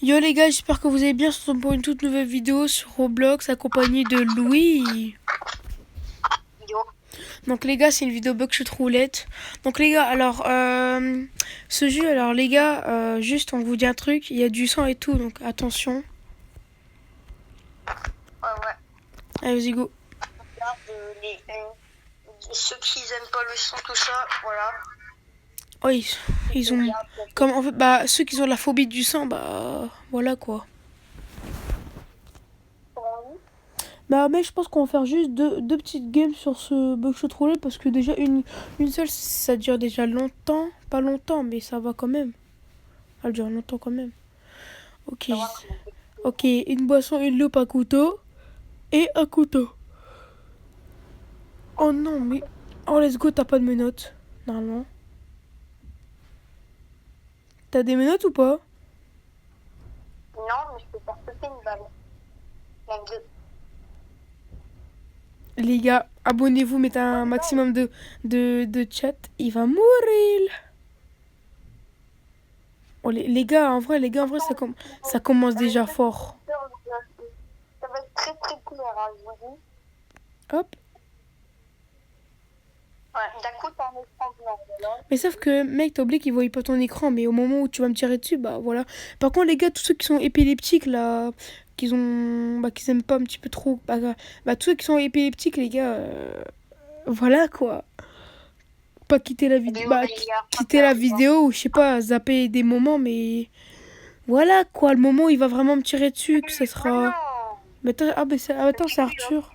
Yo les gars, j'espère que vous allez bien. C'est pour une toute nouvelle vidéo sur Roblox accompagnée de Louis. Yo. Donc les gars, c'est une vidéo Buckshot Roulette. Donc les gars, alors ce jeu, alors les gars, juste on vous dit un truc, il y a du sang et tout, donc attention. Ouais. Allez, vas-y go. Regarde, ceux qui aiment pas le son, tout ça, voilà. Oh, ils ont comme en fait bah ceux qui ont la phobie du sang, bah voilà quoi. Bah mais je pense qu'on va faire juste deux petites games sur ce Buckshot Roulette parce que déjà une seule ça dure déjà longtemps, pas longtemps mais ça va quand même. Elle dure longtemps quand même. Ok. Ok, une boisson, une loupe, un couteau et un couteau. Oh non mais oh let's go, t'as pas de menottes normalement. T'as des menottes ou pas? Non, mais je peux faire sauter une balle. Même deux. Les gars, abonnez-vous, mettez un maximum de chat. Il va mourir. Oh, les gars, en vrai, ça commence déjà fort. Ça va être très très clair, hein, je vous dis. Hop. Ouais, d'un coup, t'as un écran blanc. Voilà. Mais sauf que, mec, t'as oublié qu'il voit pas ton écran. Mais au moment où tu vas me tirer dessus, bah voilà. Par contre, les gars, tous ceux qui sont épileptiques, là, qu'ils aiment pas un petit peu trop. Bah tous ceux qui sont épileptiques, les gars, voilà quoi. Pas quitter la vidéo. Bah, quitter la vidéo ou je sais pas, zapper des moments, mais. Voilà quoi, le moment où il va vraiment me tirer dessus, que ça sera. Mais attends, attends, c'est Arthur.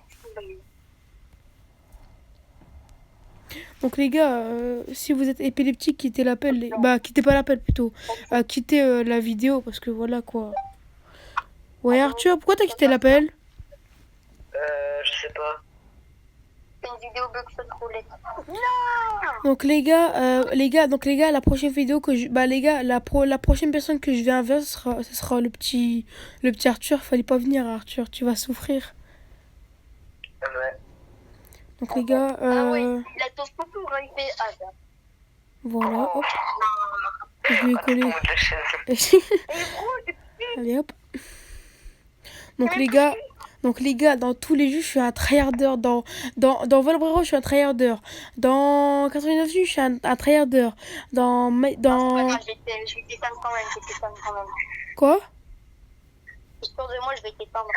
Donc les gars, si vous êtes épileptique, quittez l'appel. Bah, quittez pas l'appel plutôt. Quittez la vidéo parce que voilà quoi. Ouais Arthur, pourquoi t'as quitté l'appel? Je sais pas. C'est une vidéo Buckshot Roulette. Donc les gars, la prochaine vidéo que je, bah les gars, la prochaine personne que je vais inviter, ce sera le petit Arthur. Fallait pas venir Arthur, tu vas souffrir. Ouais. Donc les gars, Ah ouais, il a ton photo, il fait ça. voilà, hop. Je vais coller. Tombe de chaise. Allez hop. Donc les gars, dans tous les jeux, je suis un tryharder. Dans Valorant, je suis un tryharder. Dans 99, je suis un tryharder. Dans C'est pas grave, je vais t'éteindre quand même, quoi? Histoire de moi, je vais t'éteindre.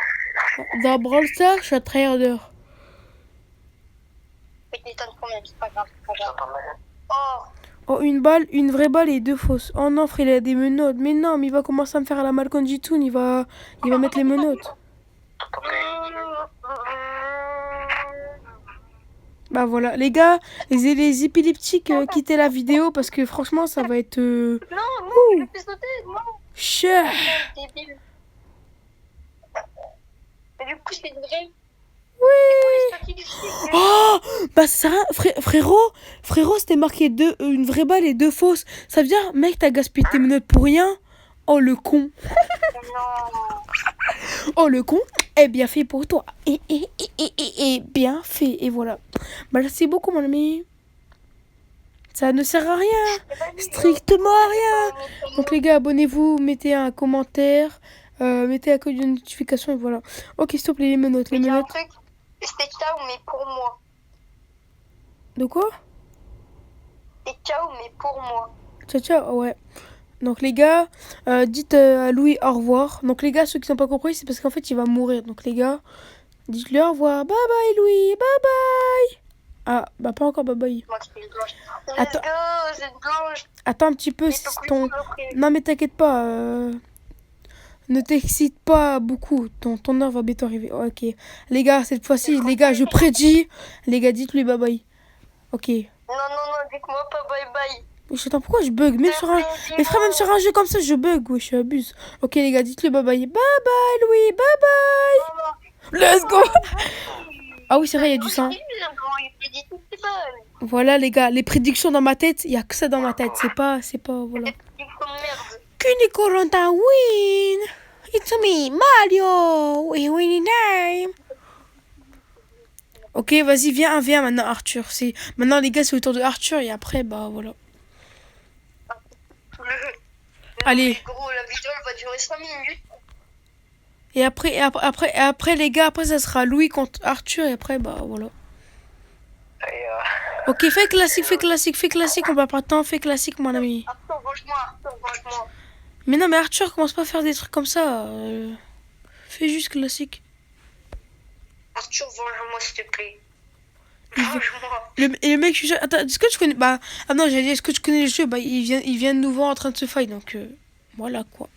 Dans Brawl Stars, je suis un tryharder. Je vais t'éteindre quand même, c'est pas grave. J'entends mal. Oh, Oh, une balle, une vraie balle et deux fausses. Oh non, frère, il a des menottes. Mais non, mais il va commencer à me faire à la Malcolm Jitoun. Il va mettre les menottes. Bah voilà, les gars, les épileptiques, quittez la vidéo parce que franchement, ça va être. non, je Ouh, fais sauter, non, cher. débile. Et du coup, c'est une vraie. Oui. Oh, bah ça, frérot, c'était marqué une vraie balle et deux fausses. Ça veut dire, mec, t'as gaspillé tes menottes pour rien. Oh le con. Oh le con, est bien fait pour toi. Et bien fait. Et voilà. Bah merci beaucoup mon ami. Ça ne sert à rien. Strictement à rien. Donc les gars, abonnez-vous, mettez un commentaire, mettez la code de notification et voilà. Ok, s'il te plaît, les menottes, les Mais il y a un menottes. truc, c'est ciao, mais pour moi. De quoi? C'est ciao, mais pour moi. Ciao, ciao, ouais. Donc les gars, dites à Louis au revoir. Donc les gars, ceux qui n'ont pas compris, c'est parce qu'en fait, il va mourir. Donc les gars, dites-lui au revoir. Bye bye Louis, bye bye. Ah, bah pas encore bye bye. Moi, c'est une blanche. Attends. Let's go, c'est une blanche. Attends un petit peu, Mais c'est faut ton... plus après. Non mais t'inquiète pas, ne t'excite pas beaucoup, ton heure va bientôt arriver. Ok, les gars, cette fois-ci, les gars, je prédis. Les gars, dites-lui bye bye. Ok. Non, dites-moi pas bye bye. Attends, pourquoi je bug? Même sur un... Mais frère, même sur un jeu comme ça, je bug. Ouais, je abuse. Ok, les gars, dites-lui bye bye. Bye bye, Louis, bye bye. Let's go. Ah oui, c'est vrai, il y a du sang. Voilà, les gars, les prédictions dans ma tête, il y a que ça dans ma tête. C'est pas, voilà. Kunikoranta win. It's me, Mario. We winning time. Ok, vas-y, viens maintenant, Arthur. Maintenant, les gars, c'est au tour de Arthur et après, bah voilà. Allez. Gros, la vidéo, elle va durer jouer 5 minutes. Et après, les gars, après, ça sera Louis contre Arthur. Et après, bah voilà. Et Ok, fais classique. On va pas de temps, fais classique, mon ami. Arthur, range-moi. Mais non, mais Arthur, commence pas à faire des trucs comme ça. Fais juste classique. Arthur, range-moi, s'il te plaît. Il Range-moi. Et le mec, je suis sûr... Attends, est-ce que tu connais... Bah, ah non, j'allais dire, est-ce que tu connais le jeu? Bah, il vient de nous voir en train de se fight, donc... voilà, quoi.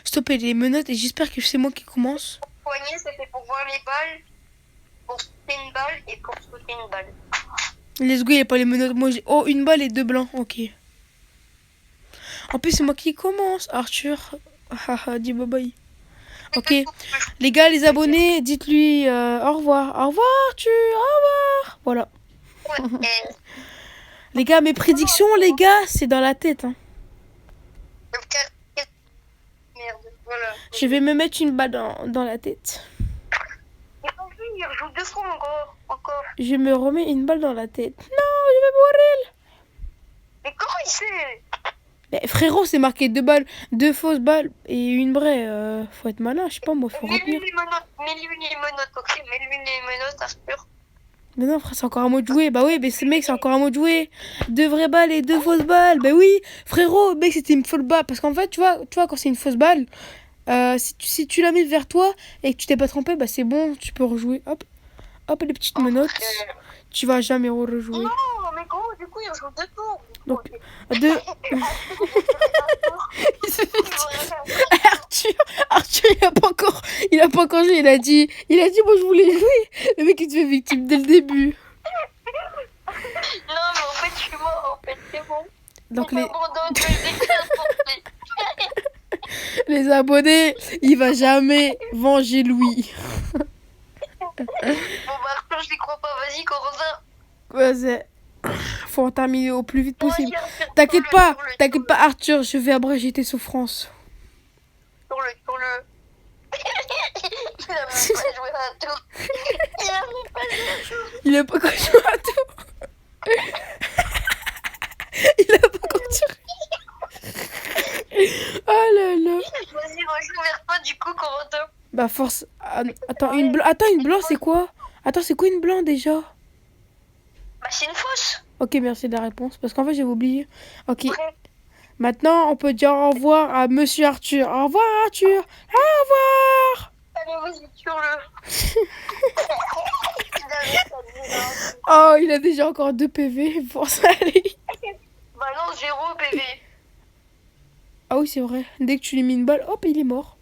Stoppez les menottes, et j'espère que c'est moi qui commence. Poignet, c'était pour voir les balles, pour sauter une balle et pour sauter une balle. Let's go, il n'y a pas les menottes. Moi, j'ai... Oh, une balle et 2 blancs, ok. En plus, c'est moi qui commence, Arthur. Haha, dis bye bye. Ok. Les gars, les abonnés, dites-lui au revoir. Au revoir, Arthur, au revoir. Voilà. Ouais, Les gars, mes prédictions, les gars, c'est dans la tête, hein. merde, voilà. Je vais me mettre une balle dans la tête. Et en plus, il rejoue 2 fois encore. Je me remets une balle dans la tête. Non, je vais mourir. Mais comment il sait? Mais frérot, c'est marqué 2 balles, 2 fausses balles et une vraie. Faut être malin, je sais pas moi, faut retenir. Mets-lui les menottes, ok? Mets-lui les menottes, Arthur. Mais non, frère, c'est encore un mot de jouer. Bah oui, mais ce mec, c'est encore un mot de jouer. 2 vraies balles et 2 fausses balles. Bah oui, frérot, mec, c'était une fausse balle. Parce qu'en fait, tu vois, quand c'est une fausse balle, si tu la mets vers toi et que tu t'es pas trompé, bah c'est bon, tu peux rejouer. Hop, les petites menottes. Tu vas jamais rejouer. Non, mais gros, du coup, il rejoue 2 tours. Donc, Ok. 2. Arthur, il a pas encore joué. Il a dit, moi je voulais jouer. Le mec, il se fait victime dès le début. Non, mais en fait, je suis mort, en fait, c'est bon. Donc, On m'abandonne, je vais les abonnés, il va jamais venger Louis. Bon, bah, Arthur, je n'y crois pas. Vas-y, Corentin. Vas-y. Faut en terminer au plus vite possible. T'inquiète pas, Arthur, je vais abréger tes souffrances. Sur le. Il a même pas joué à tout. Il a pas encore joué à tout. Il a pas encore joué. Oh là là. Vas-y, rejoue vers toi, du coup, Corentin. Bah force. Attends, une blanc, c'est quoi? Attends, c'est quoi une blanc déjà? Bah, c'est une fausse. Ok, merci de la réponse. Parce qu'en fait, j'avais oublié. Ok. Ouais. Maintenant, on peut dire au revoir à Monsieur Arthur. Au revoir, Arthur. Au revoir. Allez, vas-y, tue-le. Oh, il a déjà encore 2 PV pour ça. Allez. Bah non, 0 PV. Ah oui, c'est vrai. Dès que tu lui mets une balle, hop, il est mort.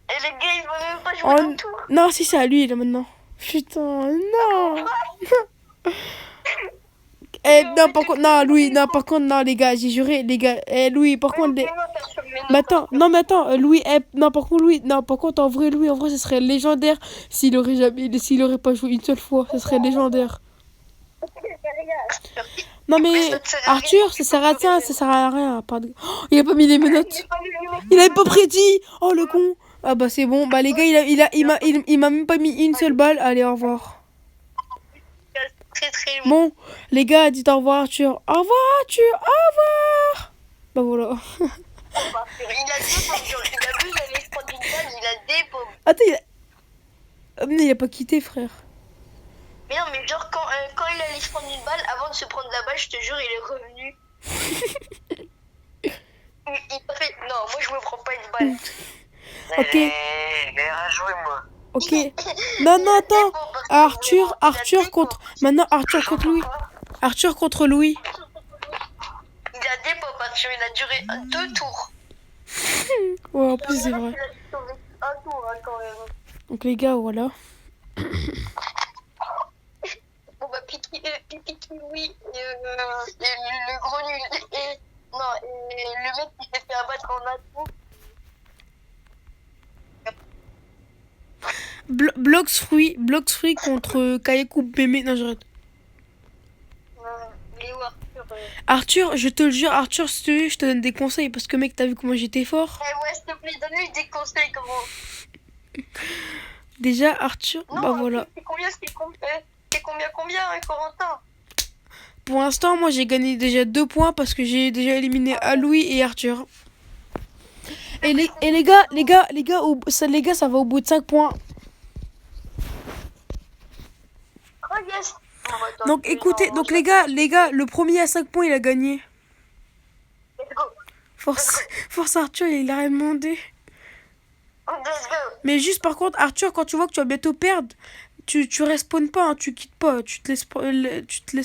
Et les gars, ils vont même pas jouer Oh, un tour. non, si c'est à lui là maintenant. Putain, non. Non, par contre, non, Louis, non, par contre, non, les gars, j'ai juré, les gars. Louis, par contre, mais attends, Louis, non, par contre, Louis, non, par contre, en vrai, ça serait légendaire s'il aurait pas joué une seule fois, ça serait légendaire. Non, mais Arthur, ça sert à rien, pardon. Oh, il a pas mis les menottes. Il avait pas prédit. Oh, le con. Ah bah c'est bon, bah les gars, il m'a même pas mis une seule balle. Allez, au revoir. Très très long. Bon, les gars, dites au revoir, Arthur. Au revoir, Arthur. Au revoir. Bah voilà. Il a des pauvres, il a vu, il allait se prendre une balle, il a des pauvres. Attends, mais il a pas quitté, frère. Mais non, mais genre, quand il allait se prendre une balle, avant de se prendre la balle, je te jure, il est revenu. Il fait, non, moi je me prends pas une balle. Ok. Je vais rejouer, moi. Ok. Non, attends. Arthur contre... Maintenant, Arthur contre Louis. Arthur contre Louis. Il a des pop, Arthur, il a duré 2 tours. Ouais, en plus, c'est vrai. Il a sauvé un tour, hein, quand même. Donc, les gars, voilà. Bon, bah, Pipi Louis, et le gros nul. Et le mec qui s'est fait abattre en atout. Blox fruit contre Kayaku Mémé. Non, j'arrête. Léo, Arthur. Arthur, je te le jure, Arthur, si tu veux, je te donne des conseils parce que mec, t'as vu comment j'étais fort. Ouais, s'il te plaît, donne-lui des conseils, comment. Déjà, Arthur, Non, bah voilà. C'est combien, hein, Corentin? Pour l'instant, moi, j'ai gagné déjà 2 points parce que j'ai déjà éliminé Aloui et Arthur. Et les gars, ça va au bout de 5 points. Oh yes. On va tenter, Donc écoutez, non, donc les gars, le premier à 5 points, il a gagné. Let's go. Force Arthur, il a rien demandé. Let's go. Mais juste par contre, Arthur, quand tu vois que tu vas bientôt perdre, tu respawns pas, hein, tu quittes pas, tu te laisses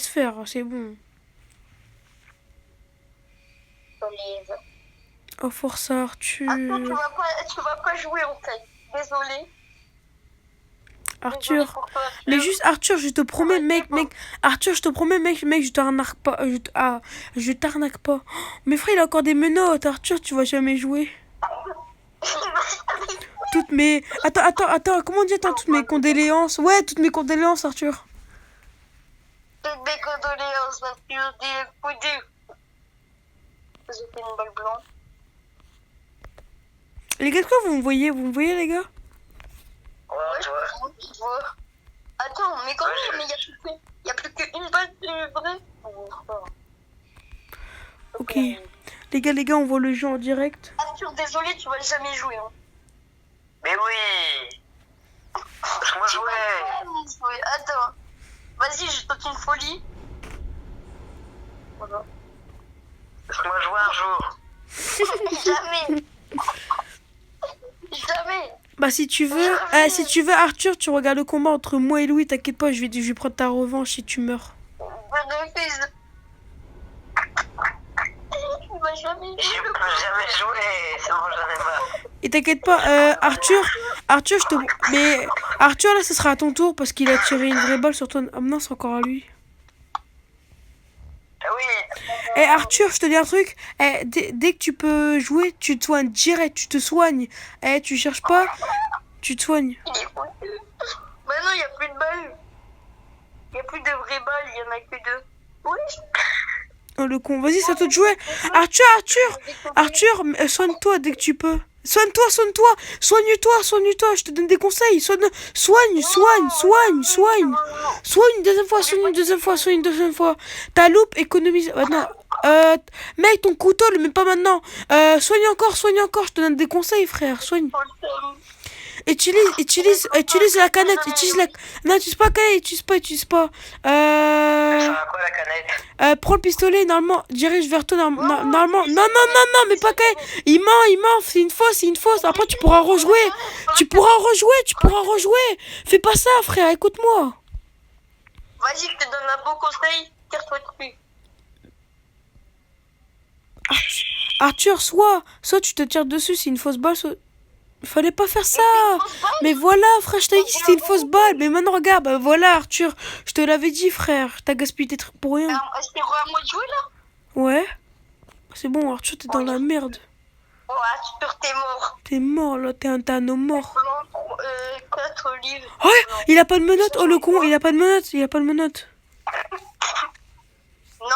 faire, c'est bon. Please. Oh, Force Arthur. Attends, tu vas pas jouer en fait. Désolé. Arthur. Pour toi, Mais juste Arthur, je te promets, mec, Arthur, je te promets, mec, je t'arnaque pas, je t'arnaque pas. Oh, mais frère, il a encore des menottes, Arthur, tu vas jamais jouer. Toutes mes, attends, comment on dit, toutes mes condoléances, ouais, toutes mes condoléances, Arthur. Toutes mes condoléances, Arthur, des coups. J'ai fait une balle blanche. Les gars, quoi, vous me voyez, les gars? Ouais, tu vois. Je vois. Attends, mais quand même, il y a plus qu'une balle de vrai. Ok. Les gars, on voit le jeu en direct. Arthur, désolé, tu vas jamais jouer. Hein. Mais oui. Laisse-moi jouer. Attends. Vas-y, je tente une folie. Voilà. Laisse-moi jouer un jour. Jamais. Jamais. Bah si tu veux, Arthur, tu regardes le combat entre moi et Louis, t'inquiète pas, je vais prendre ta revanche si tu meurs. Refuse. Tu vas jamais. Je peux jamais jouer. C'est bon, j'en ai marre. Et t'inquiète pas, Arthur, mais Arthur là, ce sera à ton tour parce qu'il a tiré une vraie balle sur toi. Ah non, c'est encore à lui. Ah oui. Eh Arthur, je te dis un truc. Dès que tu peux jouer, tu te soignes direct, tu te soignes. Tu cherches pas, tu te soignes. Il est foutu. Bah non, il n'y a plus de balles. Il n'y a plus de vraies balles, il n'y en a que deux. Oui. Oh le con, vas-y, c'est à toi de jouer. Arthur, soigne-toi dès que tu peux. Soigne-toi, je te donne des conseils. Soigne une deuxième fois. Ta loupe économise. Non, mec, ton couteau, le mets pas maintenant. Soigne encore, je te donne des conseils, frère. Soigne. Utilise la canette. Non, utilise pas la canette, utilise pas. Ça va quoi la canette? Prends le pistolet, normalement, dirige vers toi, normalement. Non, mais pas canette. Il ment, c'est une fausse. Après, tu pourras rejouer. Tu pourras rejouer. Fais pas ça, frère, écoute-moi. Vas-y, je te donne un bon conseil. Tire-toi dessus. Arthur, soit tu te tires dessus, c'est une fausse balle, Fallait pas faire ça. Mais voilà, frère, je t'ai dit c'était une fausse balle. Mais maintenant, regarde, bah voilà, Arthur, je te l'avais dit, frère. T'as gaspillé tes trucs pour rien. C'est à moi de jouer là? Ouais. C'est bon, Arthur, t'es dans la merde. Oh, Arthur, t'es mort. T'es mort, là, t'es un homme mort. 4 livres. Ouais, il a pas de menottes, oh le con, il a pas de menottes. Non.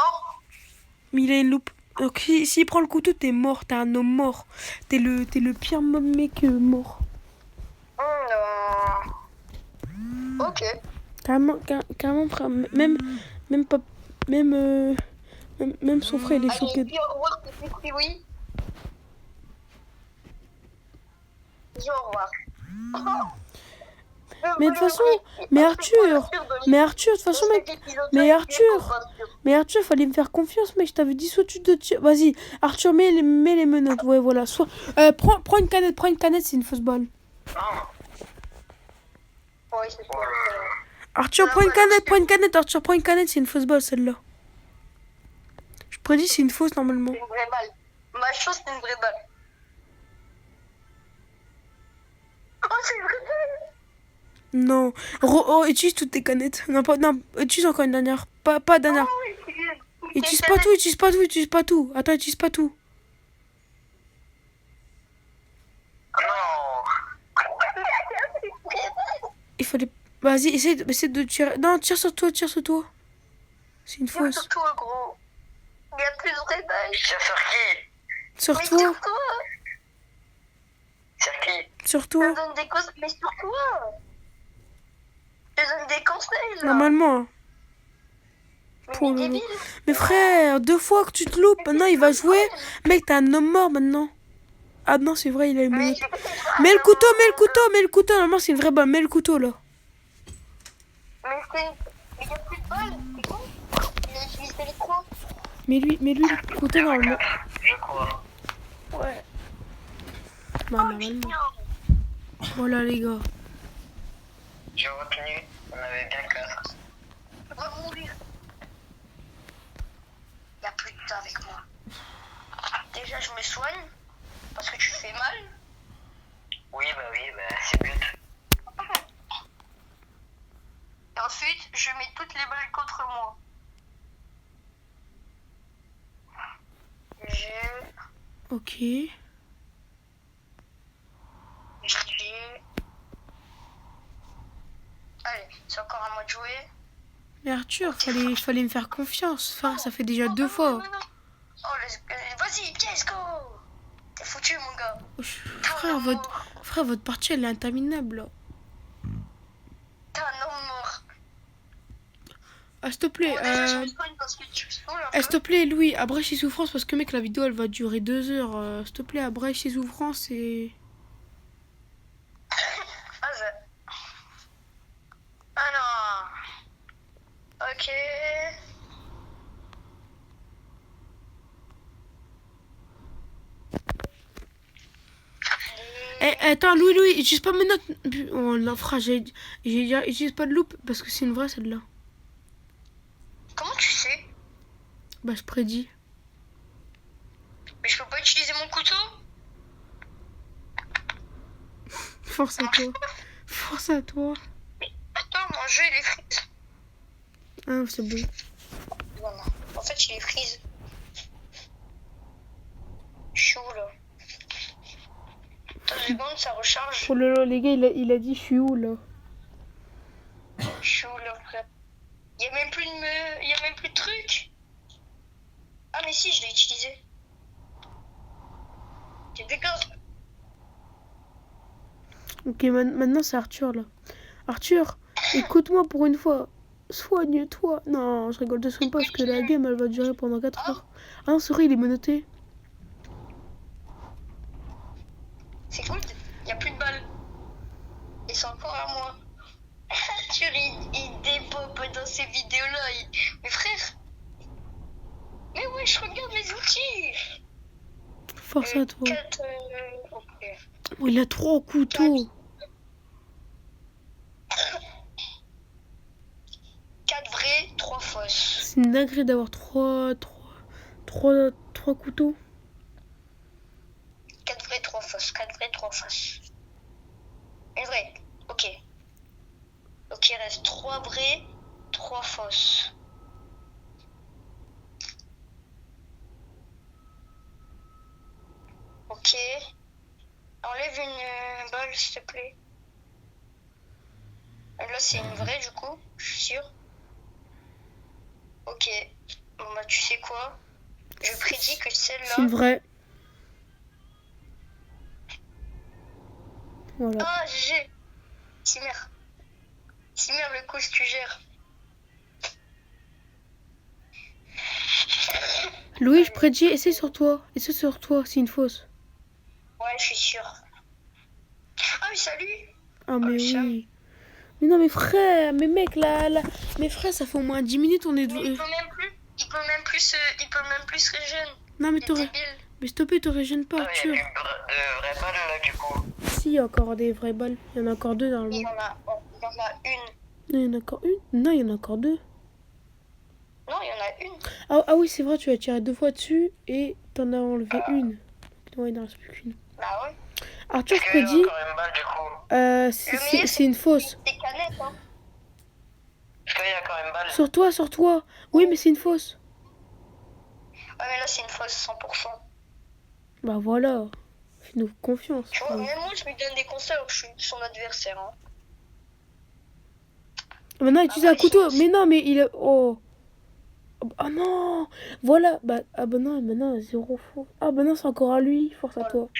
Mais il a une loupe. Donc, s'il prend le couteau, t'es mort, t'es un homme mort. T'es le pire mec mort. Non. Ok. Carrément, frère, même son frère, il est choqué. Allez, au revoir, petit oui. Dis au revoir. Mais de toute façon, mais Arthur, de toute façon, mec, mais Arthur, fallait me faire confiance, mec, je t'avais dit soit tu te tires, vas-y, Arthur, mets les menottes, ouais, voilà, soit, prends une canette, c'est une fausse balle. Ouais, c'est ça. Arthur, prends une canette, c'est une fausse balle, celle-là. Je prédis, c'est une fausse, normalement. C'est une vraie balle. Ma chose, c'est une vraie balle. Oh, c'est une vraie balle. Non, utilise toutes tes canettes. Non, utilise encore une dernière. Pas dernière. Utilise pas tout. Attends, utilise pas tout. Non. Il fallait... Vas-y, essaie de tirer. Non, tire sur toi. C'est une fausse. Sur toi, gros. Il y a plus de vraies balles. Je tire sur qui? Sur Mais toi. sur toi. Sur qui? Sur Je toi. te donne des conseils, mais sur toi. Je te donne des conseils, là. Normalement. Mais Oh il est là là. débile. Mais frère, 2 fois que tu te loupes, maintenant il va jouer. Mec, t'es un homme mort maintenant. Ah non, c'est vrai, il a une Mais menotte. Mets le couteau, mets le couteau, mets le couteau. Normalement, c'est une vraie balle. Mets le couteau, là. c'est... Il n'y a plus de balles, c'est con. Il a utilisé les trois. Mets-lui le couteau, normalement. Je crois. Ouais. Bah, normalement. Voilà, les gars. J'ai retenu. On avait bien 4. Je vais mourir. Il n'y a plus de temps avec moi. Déjà, je me soigne. Parce que tu fais mal. Oui, c'est but. Et ensuite, je mets toutes les balles contre moi. Ok. Allez, c'est encore à moi de jouer. Mais Arthur, fallait me faire confiance. Enfin, ça fait déjà 2 fois. Non. Oh, vas-y, let's go. T'es foutu, mon gars. Frère, votre partie, elle est interminable, là. T'es un homme mort. Ah, s'il te plaît, Bon, déjà, je me soigne parce que tu me saoules un s'il te peu. plaît, Louis, abrège tes souffrances parce que, mec, la vidéo, elle va durer 2 heures. S'il te plaît, abrège tes souffrances et... Alors. Ok. Attends, Louis, utilise pas mes notes. Oh, non, frère, j'ai dit, utilise pas de loupe parce que c'est une vraie, celle-là. Comment tu sais? Bah, je prédis. Mais je peux pas utiliser mon couteau? Force à toi. Force à toi. Attends, mon jeu il est freeze. Ah, c'est bon. Voilà. En fait, il est freeze. Je suis où là? Attends 2 secondes, ça recharge. Oh là là, les gars, il a dit, je suis où, là? Je suis où là, frère? Il y a même plus de truc. Ah, mais si, je l'ai utilisé. J'ai des gaz. Ok, maintenant, c'est Arthur, là. Arthur, écoute-moi pour une fois. Soigne-toi. Non, je rigole de son pas parce que la game, elle va durer pendant 4 heures. Ah non, sorry, il est menotté. C'est cool, il n'y a plus de balles. Et c'est encore à moi. Arthur, il dépop dans ces vidéos-là. Mais frère. Mais ouais, je regarde mes outils. Force à toi. 4, ok. Oh, il a 3 couteaux. 4 vrais, 3 fausses. C'est une dinguerie d'avoir 3 couteaux. 4 vrais, 3 fausses. 4 vrais, 3 fausses. Une vraie. Ok. Donc il reste 3 vrais, 3 fausses. Ok. Enlève une balle, s'il te plaît. Là, c'est une vraie, du coup. Je suis sûre. Ok. Bon, bah, tu sais quoi? Je prédis que C'est une celle-là... vraie. Voilà. Ah, GG. Simer, le coup, si tu gères. Louis, je prédis, essaie sur toi, c'est une fausse. Ouais, je suis sûre. Ah, mais salut. Ah, mais le chat. oui. Mais non, mais frère, mais mec, là, mes frères, ça fait au moins 10 minutes, on est... Mais il peut même plus se régénérer. Non, mais Il est t'aurais... débile. Mais s'il te plaît, te régène pas, Il y a Arthur. de vraies balles là du coup. Si, il y a encore des vraies balles. Il y en a encore 2, Il y normalement. en a une. Non, il y en a encore une. Non, il y en a encore 2. Non, il y en a une. Ah oui, c'est vrai, tu as tiré 2 fois dessus et t'en as enlevé une. Ouais, il n'en reste plus qu'une. Bah ouais. Arthur, je Est-ce qu'il y a prédis... encore une balle du coup? C'est une fausse. C'est canette, hein. Est-ce qu'il y a encore une balle? Sur toi. Oui, mais c'est une fausse. Ouais, mais là, c'est une fausse 100%. Bah voilà. Fais-nous confiance. Tu vois, même moi, je lui donne des conseils alors que je suis son adversaire. Hein. Maintenant, utilise bah, un couteau. c'est- Mais non, mais il a... Oh. Ah non. Voilà. Bah non, maintenant, 0 faux. Ah bah non, c'est encore à lui. Force à toi. Ok,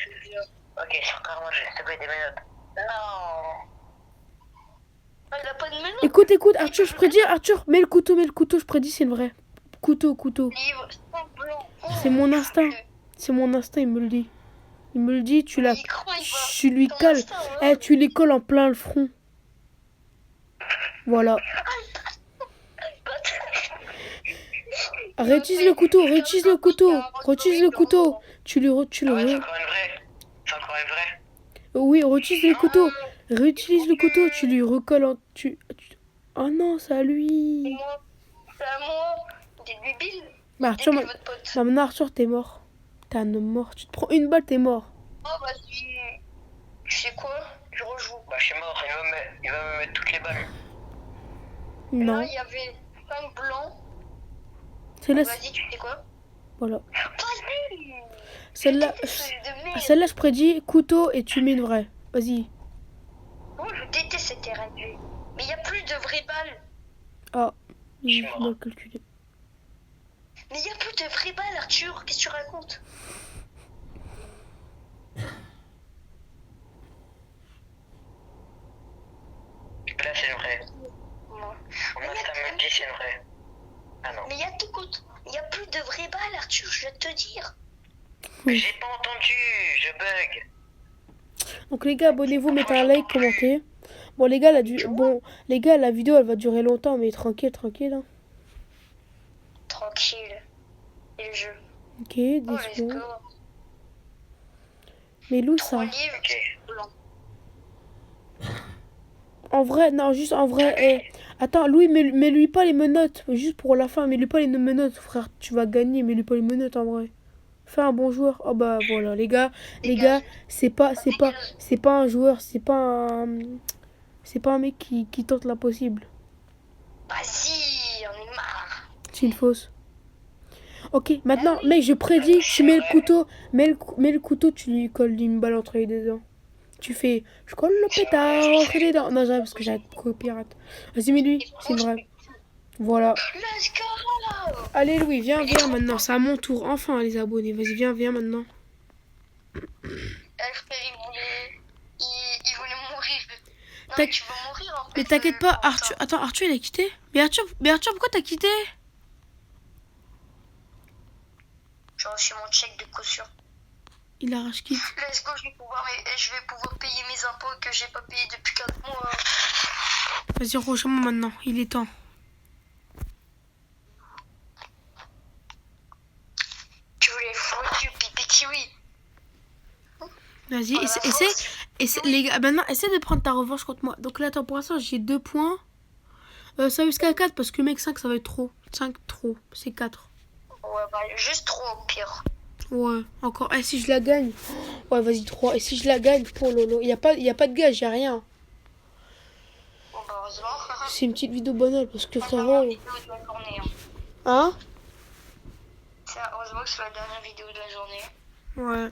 je suis encore moi, s'il te plaît, des minutes. Non. Ah, il a pas de melon. Écoute, Arthur, je prédis. Arthur, mets le couteau, je prédis, c'est le vrai. Couteau. Livre sans blanc. C'est mon instinct. C'est mon instinct, il me le dit. Il me le dit, tu la... Il croit, il va. Tu lui Ton colles. instinct, hein. Tu les colles en plein le front. Voilà. Réutilise le couteau, réutilise le couteau. Réutilise le couteau. Tu le... Ah ouais, c'est encore une vraie. C'est encore une vraie. Oui, réutilise le couteau. Réutilise le couteau. Tu lui recolles en... Oh non, c'est à lui. C'est à moi. T'es débile. Bah, Arthur, Débile, votre pote. non, maintenant Arthur, t'es mort. T'es un homme mort. Tu te prends une balle, t'es mort. Oh, vas-y. Tu sais quoi? Je rejoue. Bah, je suis mort. Il va me mettre toutes les balles. Non. Là, il y avait 5 blancs. C'est là. Vas-y, tu sais quoi? Voilà. Vas-y. Celle-là, De merde. celle-là, je prédis couteau et tu mets une vraie. Vas-y. Oh, je déteste cette RNG. Mais il n'y a plus de vraies balles. Ah, Je suis j'ai mort. mal calculé. Mais il n'y a plus de vraies balles, Arthur. Qu'est-ce que tu racontes? Là, c'est une vraie. Moi. Mon instinct me dit c'est une vraie. Ah non. Mais il y a tout compte. Il n'y a plus de vraies balles, Arthur, je vais te dire. Oui. J'ai pas entendu. Je bug. Donc les gars, abonnez-vous, mettez un like, commentez. Bon les gars, la vidéo elle va durer longtemps, mais tranquille, tranquille. Hein. Tranquille. Et le jeu. Ok, 10 Oh, let's secondes. go. Mais Lou, 3 ça. livres Ok. blancs. En vrai, non, juste en vrai. Attends, Louis, mets-lui pas les menottes. Juste pour la fin, mets-lui pas les menottes, frère. Tu vas gagner, mets-lui pas les menottes en vrai. Fais un bon joueur. Oh bah voilà, les gars, c'est pas un joueur, c'est pas un mec qui tente l'impossible. Vas-y, on est marre. C'est une fausse. Ok, maintenant, mec, je prédis, tu mets le couteau, mets le couteau, tu lui colles une balle entre les deux dents. Tu fais, je colle le pétard entre les dents. Non, j'arrête parce que j'ai copyright. Vas-y, mets-lui, c'est vrai. Voilà. Let's go. Allez, Louis, viens maintenant. C'est à mon tour. Enfin, les abonnés. Vas-y, viens maintenant. Eh, frère, il voulait mourir. Non, T'as- mais tu veux mourir en fait. Mais t'inquiète pas, Quentin. Arthur. Attends, Arthur, il a quitté. Mais Arthur, pourquoi t'as quitté? J'ai reçu mon chèque de caution. Il arrache quitte. Let's go, je vais pouvoir payer mes impôts que j'ai pas payé depuis 4 mois. Vas-y, rejoins-moi maintenant. Il est temps. Tu voulais foutre du pipi kiwi. Vas-y, Oh, la essaie, les gars, maintenant, essaie de prendre ta revanche contre moi. Donc là, attends, pour l'instant, j'ai 2 points. Ça jusqu'à 4 parce que mec, 5, ça va être trop. 5, trop. C'est 4. Ouais, bah, juste 3 au pire. Ouais, encore. Et si je la gagne? Ouais, vas-y, 3. Et si je la gagne? Oh lolo. Y a pas de gage, y a rien. Bon, bah, heureusement. C'est une petite vidéo banale parce que C'est la dernière frérot. vidéo de la journée. Hein? Heureusement que c'est la dernière vidéo de la journée. Ouais.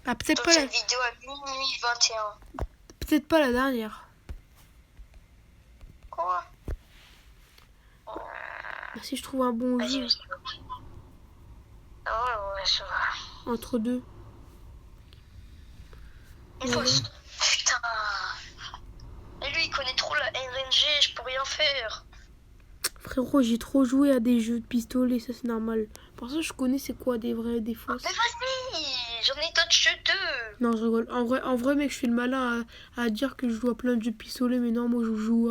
Ah, peut-être Donc pas, cette vidéo à minuit 21. peut-être pas la dernière. Quoi? Bah, si je trouve un bon Vas-y, jeu vas-y. Ah ouais, ça va. entre deux. Une fausse. Putain. Et lui, il connaît trop la RNG, je peux rien faire. Frérot, j'ai trop joué à des jeux de pistolet, ça c'est normal. Pour ça, je connais c'est quoi des vrais et des fausses. Mais vas-y, j'en ai touché 2. Non, je rigole. En vrai, mec, je fais le malin à dire que je joue à plein de jeux de pistolet, mais non, moi je joue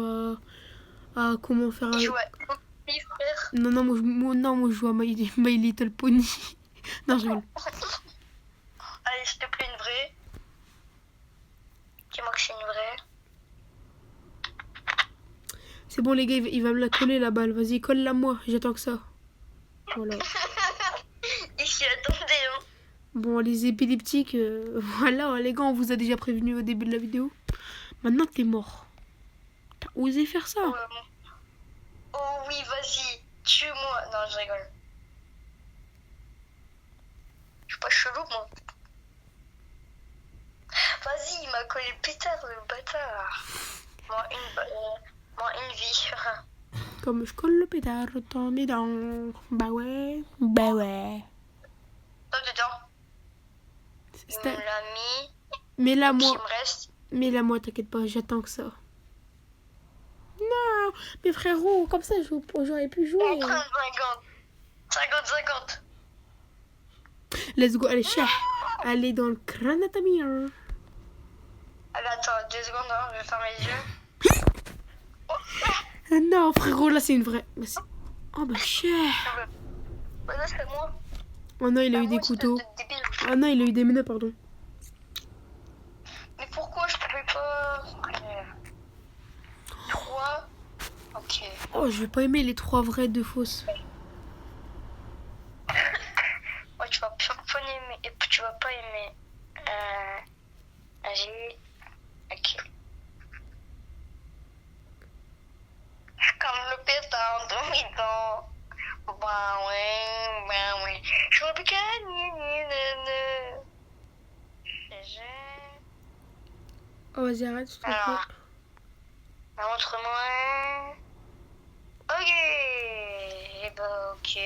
à comment faire Il un... joue à Oakley, frère. Non, moi je joue à My Little Pony. Non, je rigole. Allez, s'il te plaît, une vraie. Dis-moi que c'est une vraie. C'est bon, les gars, il va me la coller la balle. Vas-y, colle-la moi, j'attends que ça. Voilà. Il s'y attendait, hein. Bon, les épileptiques, voilà, les gars, on vous a déjà prévenu au début de la vidéo. Maintenant, t'es mort. T'as osé faire ça? Ouais, bon. Oh oui, vas-y, tue-moi. Non, je rigole. Je suis pas chelou, moi. Vas-y, il m'a collé le pétard, le bâtard. Moi, une vie. Comme je colle le pétard dans mes dents. Bah ouais. Bah ouais. Toi, dedans. Il C'était- me l'a mis. Mets-la Il moi. me reste. Mets-la moi, t'inquiète pas, j'attends que ça. Non, mais frérot, comme ça, j'aurais pu jouer. 50. 50. Let's go, allez, chef. Allez dans le crâne à ta mère. Allez, attends, 2 secondes, hein, je vais fermer les yeux. Ah non, frérot, là, c'est une vraie. Bah, oh, bah, cher. Bah, là, c'est moi. Oh non, il a Ah, eu des moi, espèce couteaux. de débile. Ah non, il a eu des menottes, pardon. Mais pourquoi je pouvais pas. 3. Ok. Oh, je vais pas aimer les 3 vraies, 2 fausses. Ouais, tu vas pas aimer. Et tu vas pas aimer. J'ai. Ok. Comme le pétard de mi-temps. Bah ouais. Je veux plus gagner. Oh, vas-y, arrête, s'il te plaît. Alors. Montre-moi. Ok. Et bah, ok.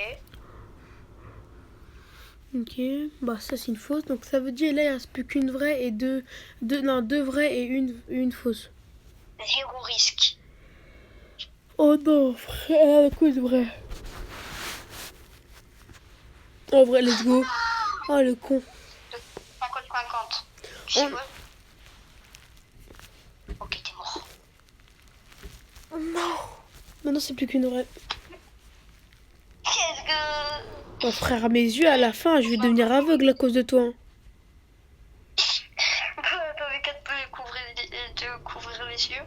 Ok, bah ça c'est une fausse, donc ça veut dire là il reste plus qu'une vraie et deux vraies et une fausse. 0 risque. Oh non, frère, la cause vraie. En vrai, let's go. Oh le con. 50-50. Tu sais quoi? Ok, t'es mort. Oh non. Maintenant c'est plus qu'une vraie. Qu'est-ce que. Oh frère, à mes yeux, à la fin, je vais devenir aveugle à cause de toi. T'avais qu'à te couvrir les yeux.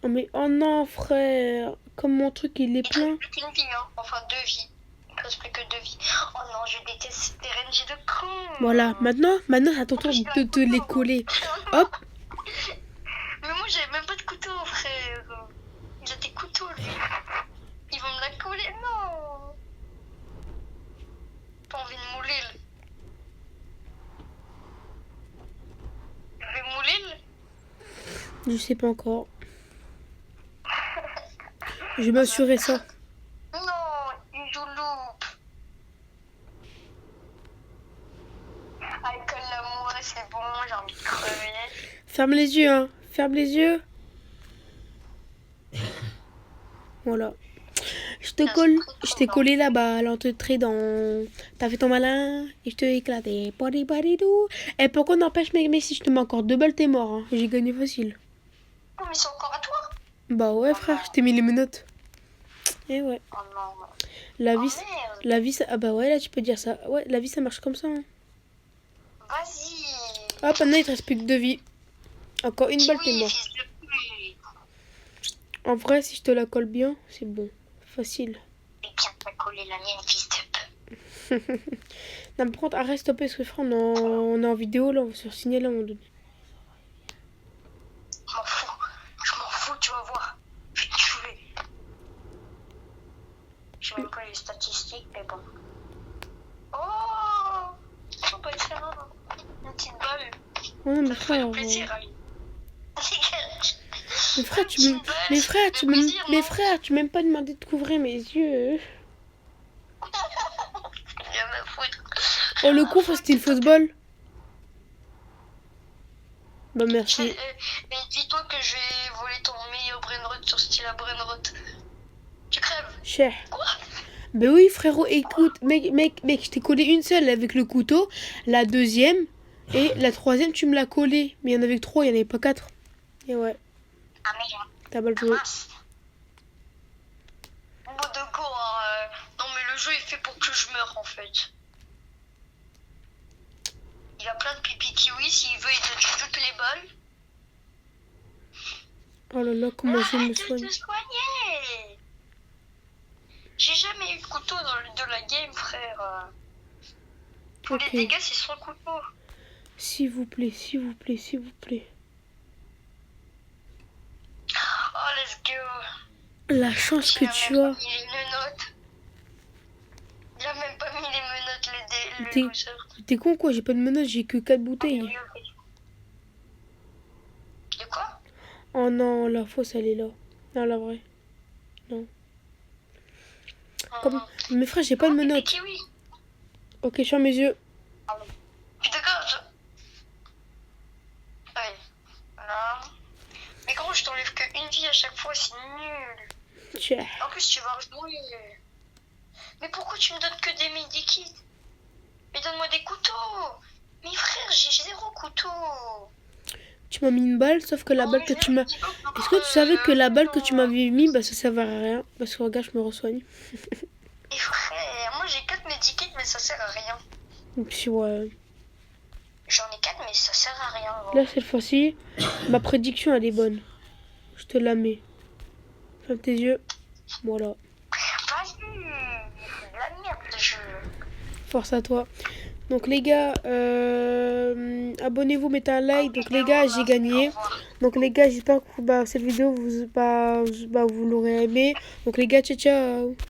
Oh mais, oh non frère. Comme mon truc il est Il te plein. reste plus qu'une vie, hein. Enfin, 2 vies. Il te reste plus que 2 vies. Oh non, je déteste ces RNG de con. Voilà, maintenant c'est à ton tour de te les coller. Hop. Mais moi, j'avais même pas de couteau, frère. Il a des couteaux, lui. Ils vont me la coller. Non. Pas envie de mouler. Je vais mouler. Je sais pas encore. Je vais m'assurer ça. Non, il joue loupe. Alcool l'amour, c'est bon, j'ai envie de crever. Ferme les yeux, hein. Ferme les yeux. Voilà. Je t'ai collé là-bas à l'entrée dans... T'as fait ton malin et je t'ai éclaté. Et pourquoi n'empêche, mais si je te mets encore 2 balles, t'es mort. Hein. J'ai gagné facile. Oh, mais c'est encore à toi. Bah ouais, frère, je t'ai mis les menottes. Et ouais. Oh non. La Oh vie, merde. la vie, ça... Ah bah ouais, là, tu peux dire ça. Ouais, la vie, ça marche comme ça. Hein. Vas-y. Hop, maintenant, il te reste plus que 2 vies. Encore une balle, t'es Oui, mort. fils de pute. En vrai, si je te la colle bien, c'est bon. Facile. Et bien, t'as collé la mienne, fils de pute. Non, par contre, arrête, stopper, parce que frère, on est en vidéo, là, on va se signaler à un moment donné. Je m'en fous, tu vas voir. Je vais te tuer. Je sais même pas les statistiques, mais bon. Oh, faut pas être là. Une petite balle. Oh non, mais Ça te fait frère... plaisir, hein. Mais frère, tu m'aimes... tu m'aimes pas demandé de couvrir mes yeux. Rien à foutre. Oh, le coup, c'était une fausse balle. Bah, merci. Et dis-toi que je vais voler ton meilleur brainrot sur style à brainrot. Tu crèves. Cher. Bah oui, frérot, écoute, mec, je t'ai collé une seule avec le couteau. La deuxième et la troisième, tu me l'as collée. Mais il y en avait que 3, il n'y en avait pas 4. Et ouais, Ah merde. t'as mal joué. Mince. Bon d'accord, non mais le jeu est fait pour que je meure en fait. Il a plein de pipi kiwi, s'il veut il te tue toutes les balles. Oh là là, comment je me Arrête de soigne. te soigner. J'ai jamais eu de couteau de la game, frère. Tous Ok. les dégâts c'est sans couteau. S'il vous plaît, s'il vous plaît, s'il vous plaît. Oh let's go. La chance que tu as. Il a même pas mis les menottes. Il a même pas mis les menottes, le T'es- loser. T'es con quoi, j'ai pas de menace, j'ai que 4 bouteilles. De quoi? Oh non, la fausse elle est là. Non, la vraie. Comme... Mais frère, j'ai pas de menottes. Kiwi. Ok, je ferme mes yeux. Je te gorge. Ouais. Voilà. Mais gros, je t'enlève que une vie à chaque fois, c'est nul. Cher. En plus, tu vas rejouer. Mais pourquoi tu me donnes que des medikits? Mais donne-moi des couteaux. Mais frère, j'ai 0 couteau. Tu m'as mis une balle, sauf que la balle que tu m'as... Est-ce que tu savais que la balle que tu m'avais mis, bah ça servait à rien. Parce que regarde, je me resoigne. Et frère, moi j'ai 4 medikits, mais ça sert à rien. Et puis ouais. J'en ai 4, mais ça sert à rien. Gros. Là, cette fois-ci, ma prédiction, elle est bonne. Je te la mets. Ferme tes yeux. Voilà. Vas-y, c'est de la merde le jeu. Force à toi. Donc les gars, abonnez-vous, mettez un like. Donc les gars, j'ai gagné. Donc les gars, j'espère que cette vidéo vous l'aurez aimé. Donc les gars, ciao ciao.